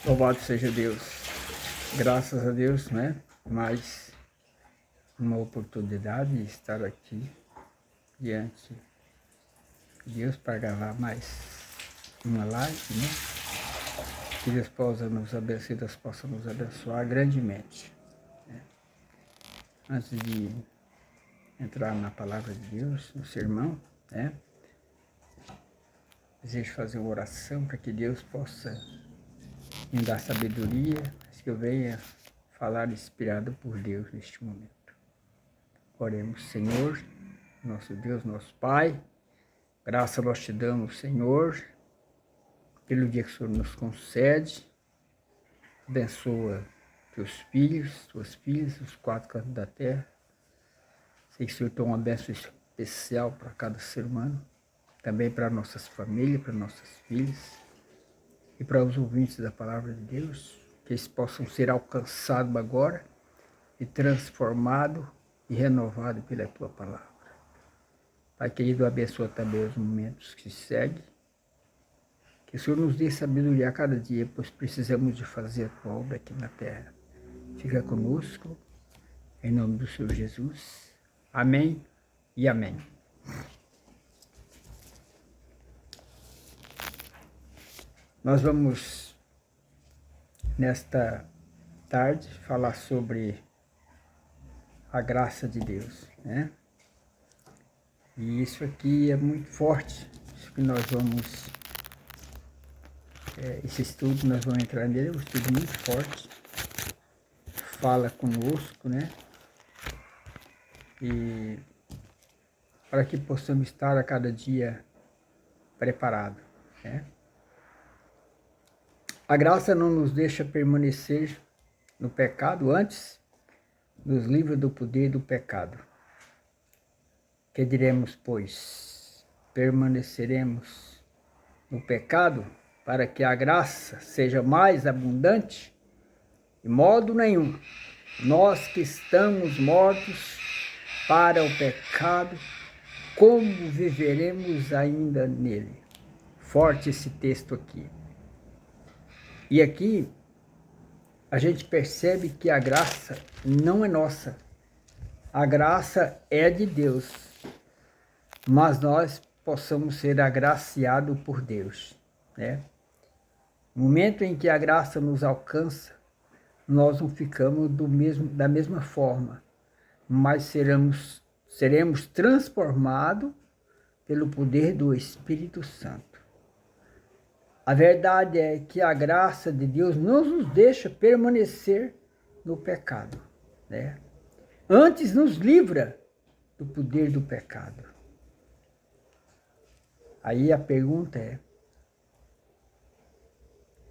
Louvado seja Deus. Graças a Deus, né? Mais uma oportunidade de estar aqui diante de Deus para gravar mais uma live, né? Que Deus possa nos abençoe, Deus possa nos abençoar grandemente. Né? Antes de entrar na palavra de Deus, no sermão, né? Desejo fazer uma oração para que Deus possa me dar sabedoria, que eu venha falar inspirado por Deus neste momento. Oremos, Senhor, nosso Deus, nosso Pai, graça nós te damos, Senhor, pelo dia que o Senhor nos concede, abençoa teus filhos, tuas filhas, os quatro cantos da terra. Sei que o Senhor tem uma bênção especial para cada ser humano, também para nossas famílias, para nossas filhas e para os ouvintes da palavra de Deus, que eles possam ser alcançados agora e transformados e renovados pela tua palavra. Pai querido, abençoa também os momentos que seguem. Que o Senhor nos dê sabedoria a cada dia, pois precisamos de fazer a tua obra aqui na terra. Fica conosco, em nome do Senhor Jesus. Amém e amém. Nós vamos, nesta tarde, falar sobre a graça de Deus, né? E isso aqui é muito forte, isso que nós vamos, esse estudo, nós vamos entrar nele, é um estudo muito forte, fala conosco, né? E para que possamos estar a cada dia preparados, né? A graça não nos deixa permanecer no pecado, antes nos livra do poder do pecado. Que diremos, pois? Permaneceremos no pecado para que a graça seja mais abundante? De modo nenhum. Nós que estamos mortos para o pecado, como viveremos ainda nele? Forte esse texto aqui. E aqui a gente percebe que a graça não é nossa. A graça é de Deus, mas nós possamos ser agraciados por Deus, né? No momento em que a graça nos alcança, nós não ficamos da mesma forma, mas seremos transformados pelo poder do Espírito Santo. A verdade é que a graça de Deus não nos deixa permanecer no pecado, né? Antes nos livra do poder do pecado. Aí a pergunta é: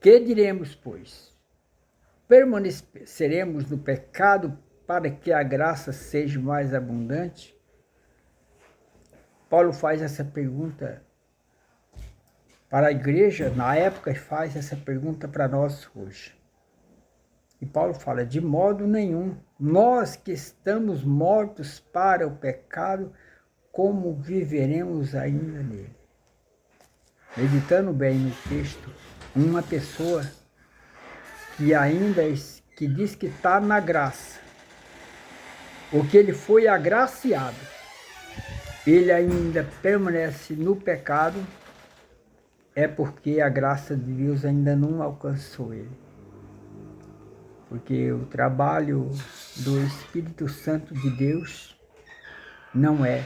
que diremos, pois? Permaneceremos no pecado para que a graça seja mais abundante? Paulo faz essa pergunta para a igreja na época e faz essa pergunta para nós hoje. E Paulo fala: de modo nenhum, nós que estamos mortos para o pecado, como viveremos ainda nele? Meditando bem no texto, uma pessoa que diz que está na graça, ou que ele foi agraciado, ele ainda permanece no pecado, é porque a graça de Deus ainda não alcançou ele. Porque o trabalho do Espírito Santo de Deus não é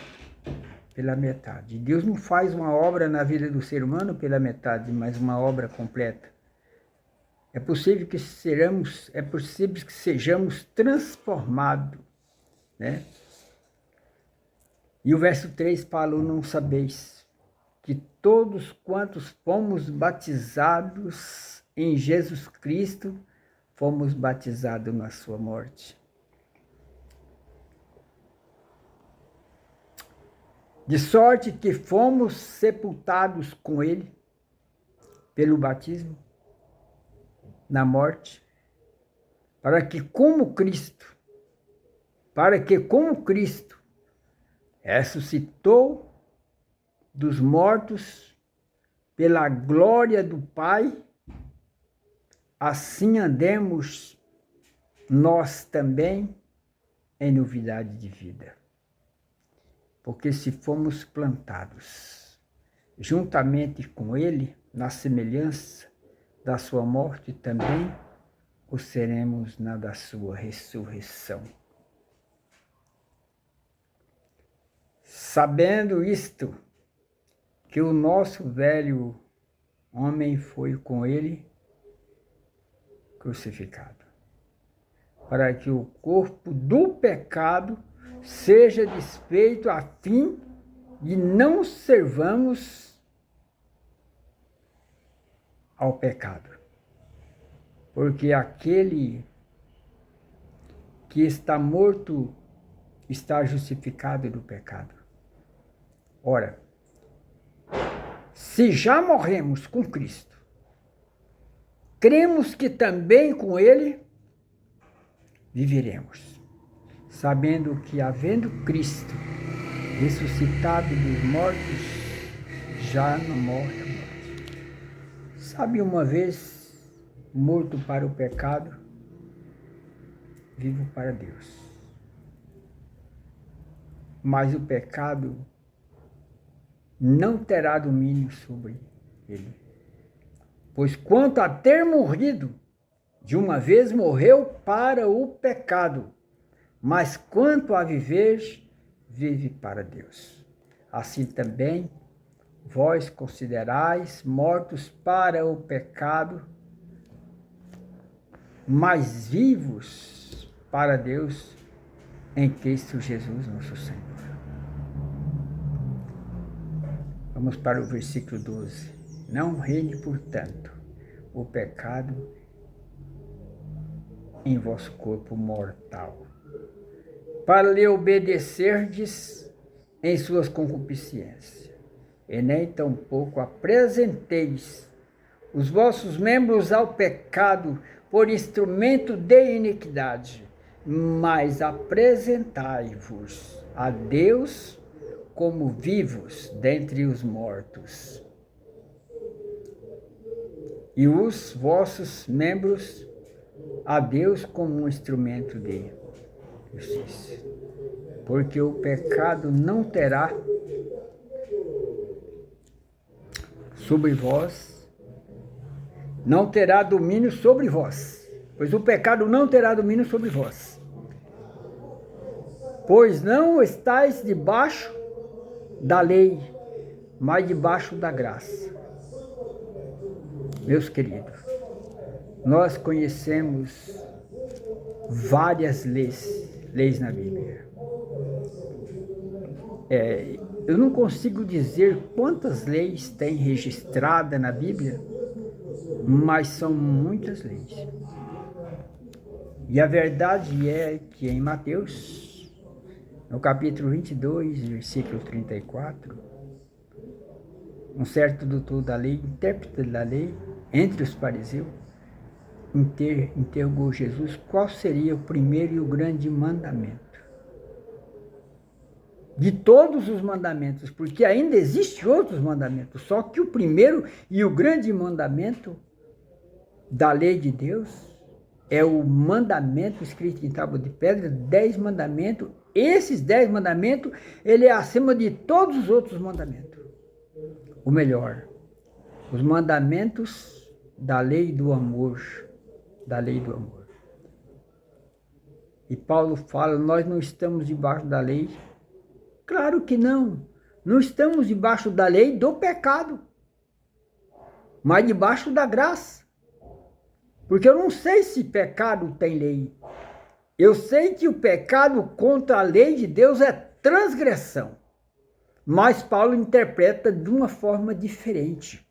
pela metade. Deus não faz uma obra na vida do ser humano pela metade, mas uma obra completa. É possível que sejamos transformados, né? E o verso 3 fala: não sabeis que todos quantos fomos batizados em Jesus Cristo, fomos batizados na sua morte. De sorte que fomos sepultados com ele pelo batismo na morte, para que como Cristo ressuscitou dos mortos pela glória do Pai, assim andemos nós também em novidade de vida. Porque se fomos plantados juntamente com ele, na semelhança da sua morte, também o seremos na da sua ressurreição. Sabendo isto, que o nosso velho homem foi com ele crucificado, para que o corpo do pecado seja desfeito, a fim de não servamos ao pecado. Porque aquele que está morto está justificado do pecado. Ora, se já morremos com Cristo, cremos que também com ele viveremos, sabendo que, havendo Cristo ressuscitado dos mortos, já não morre a morte. Sabe, uma vez morto para o pecado, vivo para Deus. Mas o pecado não terá domínio sobre ele. Pois quanto a ter morrido, de uma vez morreu para o pecado, mas quanto a viver, vive para Deus. Assim também, vós considerais mortos para o pecado, mas vivos para Deus em Cristo Jesus, nosso Senhor. Vamos para o versículo 12. Não reine, portanto, o pecado em vosso corpo mortal, para lhe obedecerdes em suas concupiscências, e nem tampouco apresenteis os vossos membros ao pecado por instrumento de iniquidade, mas apresentai-vos a Deus como vivos dentre os mortos, e os vossos membros a Deus como um instrumento de justiça. Porque o pecado não terá sobre vós, não terá domínio sobre vós, pois o pecado não terá domínio sobre vós, pois não estáis debaixo da lei, mas debaixo da graça. Meus queridos, nós conhecemos várias leis na Bíblia. Eu não consigo dizer quantas leis tem registrada na Bíblia, mas são muitas leis. E a verdade é que em Mateus, no capítulo 22, versículo 34, um certo doutor da lei, intérprete da lei, entre os fariseus, interrogou Jesus qual seria o primeiro e o grande mandamento de todos os mandamentos, porque ainda existem outros mandamentos, só que o primeiro e o grande mandamento da lei de Deus é o mandamento escrito em tábua de pedra, 10 mandamentos. Esses 10 mandamentos, ele é acima de todos os outros mandamentos. O melhor, os mandamentos da lei do amor, da lei do amor. E Paulo fala, nós não estamos debaixo da lei. Claro que não. Não estamos debaixo da lei do pecado, mas debaixo da graça. Porque eu não sei se pecado tem lei. Eu sei que o pecado contra a lei de Deus é transgressão. Mas Paulo interpreta de uma forma diferente.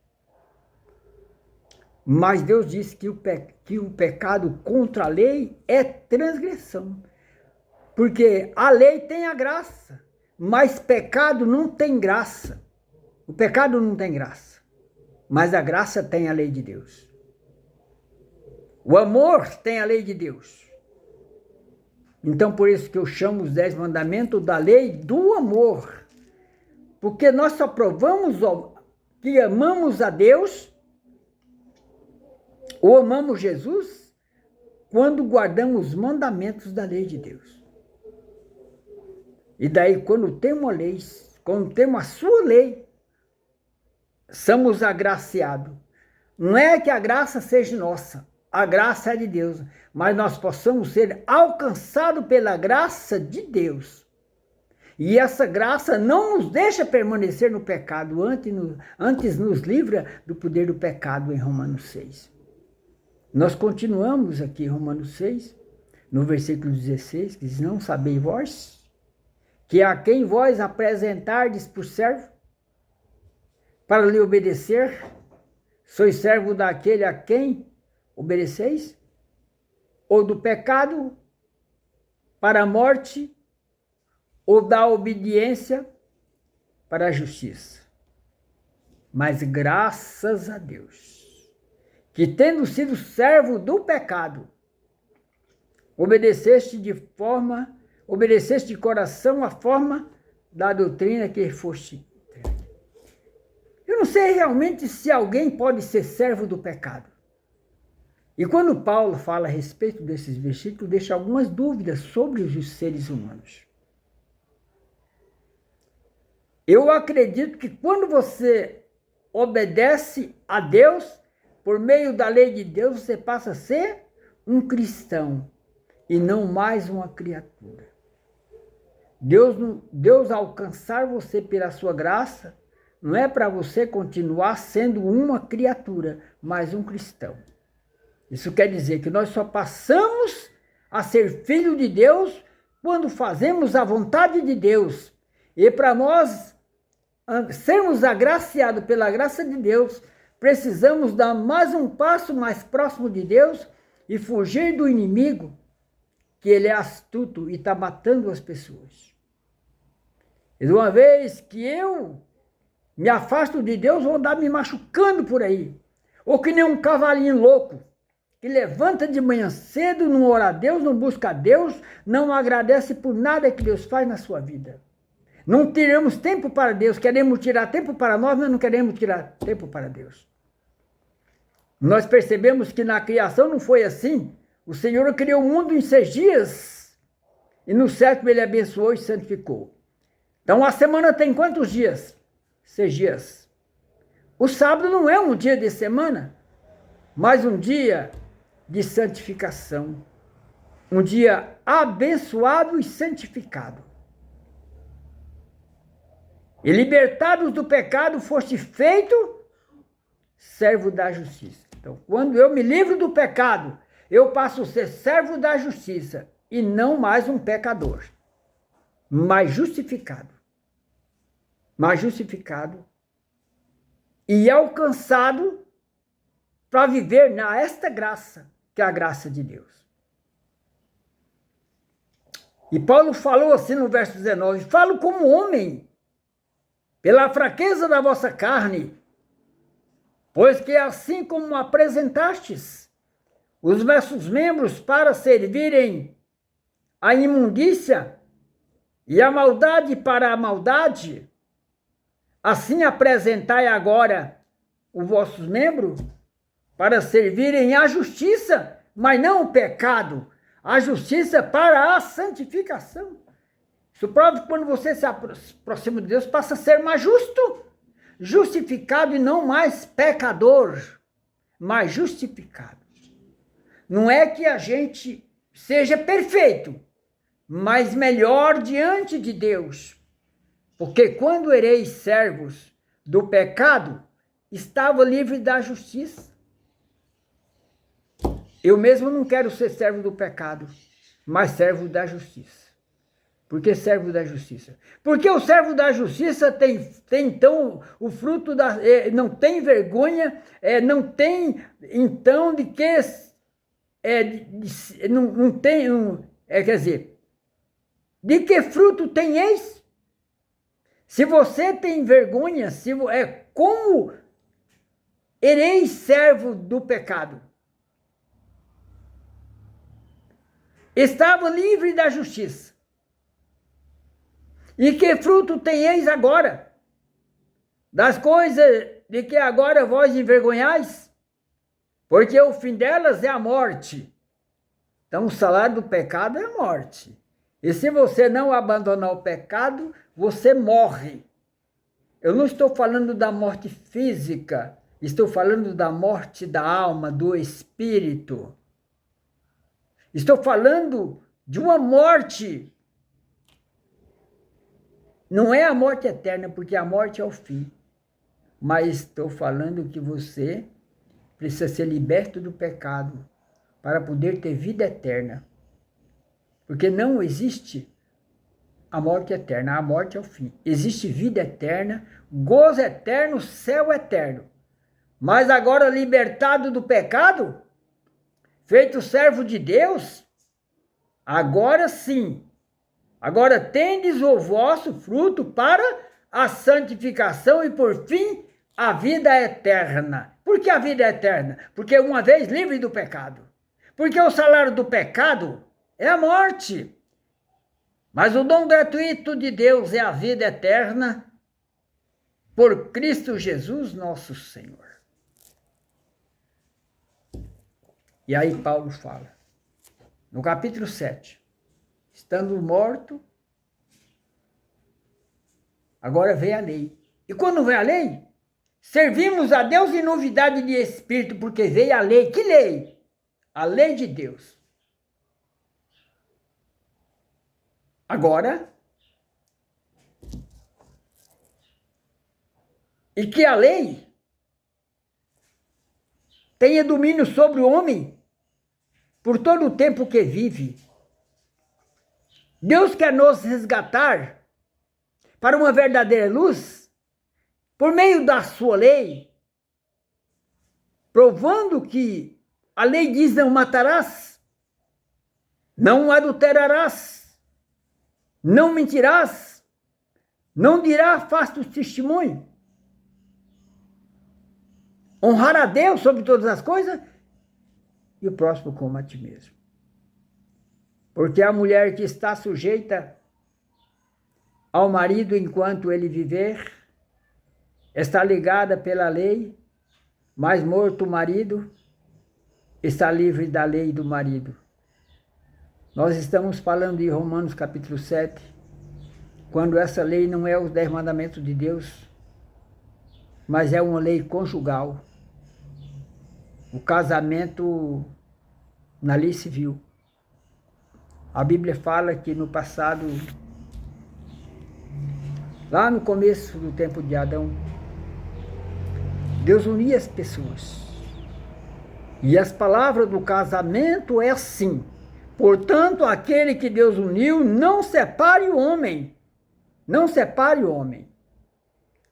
Mas Deus diz que o pecado contra a lei é transgressão. Porque a lei tem a graça, mas pecado não tem graça. O pecado não tem graça, mas a graça tem a lei de Deus. O amor tem a lei de Deus. Então, por isso que eu chamo os 10 mandamentos da lei do amor. Porque nós só provamos que amamos a Deus Ou amamos Jesus quando guardamos os mandamentos da lei de Deus. E daí, quando temos a lei, quando temos a sua lei, somos agraciados. Não é que a graça seja nossa, a graça é de Deus, mas nós possamos ser alcançados pela graça de Deus. E essa graça não nos deixa permanecer no pecado, antes nos livra do poder do pecado, em Romanos 6. Nós continuamos aqui em Romanos 6, no versículo 16, que diz: não sabeis vós, que a quem vós apresentardes por servo, para lhe obedecer, sois servo daquele a quem obedeceis? Ou do pecado para a morte, ou da obediência para a justiça? Mas graças a Deus, que tendo sido servo do pecado, obedeceste de coração a forma da doutrina que foste. Eu não sei realmente se alguém pode ser servo do pecado. E quando Paulo fala a respeito desses versículos, deixa algumas dúvidas sobre os seres humanos. Eu acredito que quando você obedece a Deus, por meio da lei de Deus, você passa a ser um cristão e não mais uma criatura. Deus alcançar você pela sua graça, não é para você continuar sendo uma criatura, mas um cristão. Isso quer dizer que nós só passamos a ser filho de Deus quando fazemos a vontade de Deus. E para nós sermos agraciados pela graça de Deus, precisamos dar mais um passo mais próximo de Deus e fugir do inimigo, que ele é astuto e está matando as pessoas. E de uma vez que eu me afasto de Deus, vou andar me machucando por aí. Ou que nem um cavalinho louco, que levanta de manhã cedo, não ora a Deus, não busca a Deus, não agradece por nada que Deus faz na sua vida. Não tiramos tempo para Deus, queremos tirar tempo para nós, mas não queremos tirar tempo para Deus. Nós percebemos que na criação não foi assim. O Senhor criou o mundo em 6 dias, e no 7º ele abençoou e santificou. Então a semana tem quantos dias? 6 dias. O sábado não é um dia de semana, mas um dia de santificação. Um dia abençoado e santificado. E libertados do pecado, foste feito servo da justiça. Então, quando eu me livro do pecado, eu passo a ser servo da justiça e não mais um pecador, mas justificado. Mas justificado e alcançado para viver nesta graça, que é a graça de Deus. E Paulo falou assim no verso 19: falo como homem, pela fraqueza da vossa carne, pois que assim como apresentastes os vossos membros para servirem a imundícia e a maldade para a maldade, assim apresentai agora os vossos membros para servirem à justiça, mas não o pecado, a justiça para a santificação. Isso prova que quando você se aproxima de Deus, passa a ser mais justo, justificado e não mais pecador, mas justificado. Não é que a gente seja perfeito, mas melhor diante de Deus. Porque quando ereis servos do pecado, estava livre da justiça. Eu mesmo não quero ser servo do pecado, mas servo da justiça. Por que servo da justiça? Porque o servo da justiça tem então o fruto da... não tem vergonha, não tem então de que... não tem... quer dizer, de que fruto teneis? Se você tem vergonha, como ereis servo do pecado? Estava livre da justiça. E que fruto teneis agora? Das coisas de que agora vós envergonhais? Porque o fim delas é a morte. Então, o salário do pecado é a morte. E se você não abandonar o pecado, você morre. Eu não estou falando da morte física, estou falando da morte da alma, do espírito. Estou falando de uma morte. Não é a morte eterna, porque a morte é o fim. Mas estou falando que você precisa ser liberto do pecado para poder ter vida eterna. Porque não existe a morte eterna, a morte é o fim. Existe vida eterna, gozo eterno, céu eterno. Mas agora libertado do pecado, feito servo de Deus, agora sim. Agora tendes o vosso fruto para a santificação e por fim a vida eterna. Por que a vida eterna? Porque uma vez livre do pecado. Porque o salário do pecado é a morte. Mas o dom gratuito de Deus é a vida eterna por Cristo Jesus, nosso Senhor. E aí Paulo fala, no capítulo 7, estando morto, agora vem a lei. E quando vem a lei, servimos a Deus em novidade de espírito, porque veio a lei. Que lei? A lei de Deus. Agora, e que a lei tenha domínio sobre o homem por todo o tempo que vive. Deus quer nos resgatar para uma verdadeira luz por meio da sua lei, provando que a lei diz: não matarás, não adulterarás, não mentirás, não dirás falso testemunho. Honrar a Deus sobre todas as coisas e o próximo como a ti mesmo. Porque a mulher que está sujeita ao marido enquanto ele viver, está ligada pela lei, mas morto o marido, está livre da lei do marido. Nós estamos falando de Romanos capítulo 7, quando essa lei não é os 10 mandamentos de Deus, mas é uma lei conjugal. O casamento na lei civil. A Bíblia fala que no passado, lá no começo do tempo de Adão, Deus unia as pessoas. E as palavras do casamento é assim: portanto, aquele que Deus uniu, não separe o homem. Não separe o homem.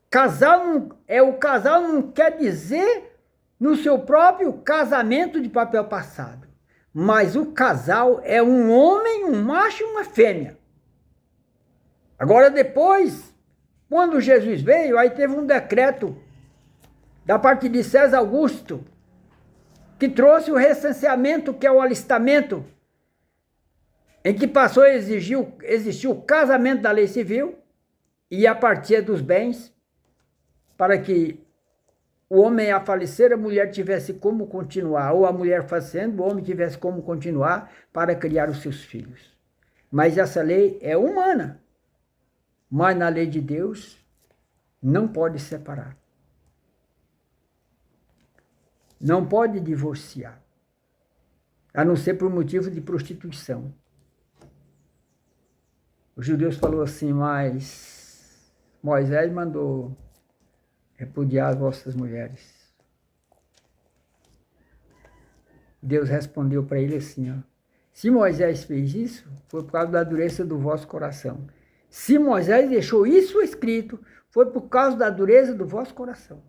O casal não quer dizer no seu próprio casamento de papel passado. Mas o casal é um homem, um macho e uma fêmea. Agora depois, quando Jesus veio, aí teve um decreto da parte de César Augusto, que trouxe o recenseamento, que é o alistamento, em que passou a existir o casamento da lei civil e a partir dos bens, para que o homem a falecer, a mulher tivesse como continuar, ou a mulher falecendo, o homem tivesse como continuar para criar os seus filhos. Mas essa lei é humana, mas na lei de Deus não pode separar. Não pode divorciar, a não ser por motivo de prostituição. Os judeus falaram assim, mas Moisés mandou repudiar as vossas mulheres. Deus respondeu para ele assim, ó, se Moisés fez isso, foi por causa da dureza do vosso coração. Se Moisés deixou isso escrito, foi por causa da dureza do vosso coração.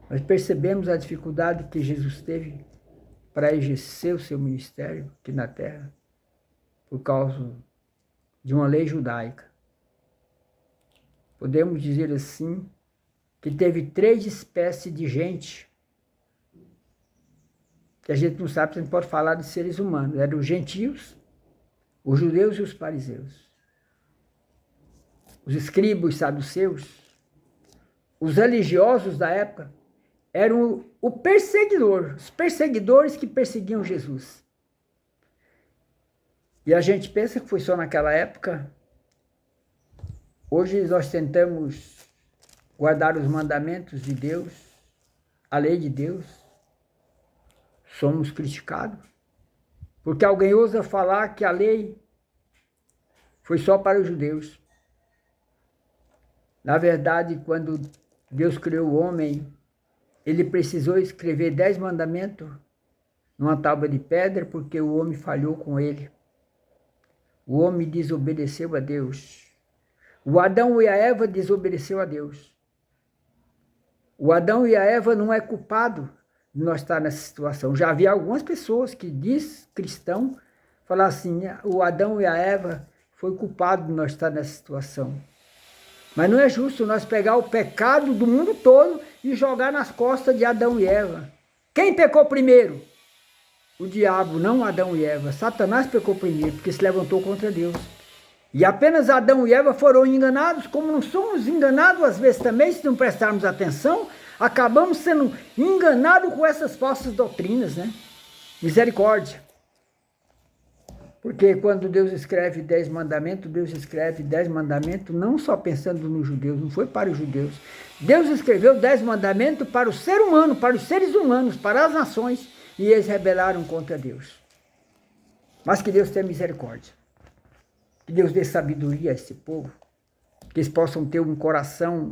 Nós percebemos a dificuldade que Jesus teve para exercer o seu ministério aqui na terra, por causa de uma lei judaica. Podemos dizer assim, que teve 3 espécies de gente, que a gente não sabe se a gente pode falar de seres humanos. Eram os gentios, os judeus e os fariseus. Os escribas e saduceus, os religiosos da época, eram o perseguidor, os perseguidores que perseguiam Jesus. E a gente pensa que foi só naquela época. Hoje nós tentamos guardar os mandamentos de Deus, a lei de Deus. Somos criticados. Porque alguém ousa falar que a lei foi só para os judeus. Na verdade, quando Deus criou o homem, ele precisou escrever 10 mandamentos numa tábua de pedra porque o homem falhou com ele. O homem desobedeceu a Deus. O Adão e a Eva desobedeceu a Deus. O Adão e a Eva não é culpado de nós estar nessa situação. Já havia algumas pessoas que diz cristão, falar assim, o Adão e a Eva foi culpado de nós estar nessa situação. Mas não é justo nós pegar o pecado do mundo todo e jogar nas costas de Adão e Eva. Quem pecou primeiro? O diabo, não Adão e Eva. Satanás pecou primeiro, porque se levantou contra Deus. E apenas Adão e Eva foram enganados, como não somos enganados às vezes também, se não prestarmos atenção, acabamos sendo enganados com essas falsas doutrinas, né? Misericórdia. Porque quando Deus escreve 10 mandamentos, Deus escreve 10 mandamentos não só pensando nos judeus, não foi para os judeus. Deus escreveu 10 mandamentos para o ser humano, para os seres humanos, para as nações, e eles rebelaram contra Deus. Mas que Deus tenha misericórdia. Que Deus dê sabedoria a esse povo, que eles possam ter um coração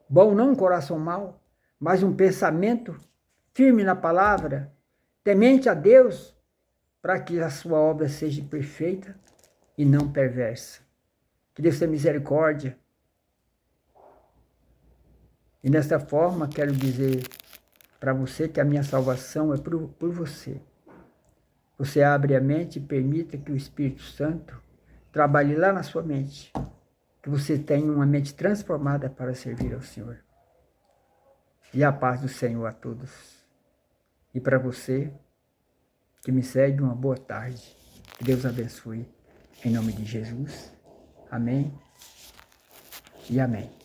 bom, não um coração mau, mas um pensamento firme na palavra, temente a Deus, para que a sua obra seja perfeita e não perversa. Que Deus tenha misericórdia. E desta forma, quero dizer para você que a minha salvação é por você. Você abre a mente e permita que o Espírito Santo trabalhe lá na sua mente. Que você tenha uma mente transformada para servir ao Senhor. E a paz do Senhor a todos. E para você que me segue, uma boa tarde. Que Deus abençoe. Em nome de Jesus. Amém e amém.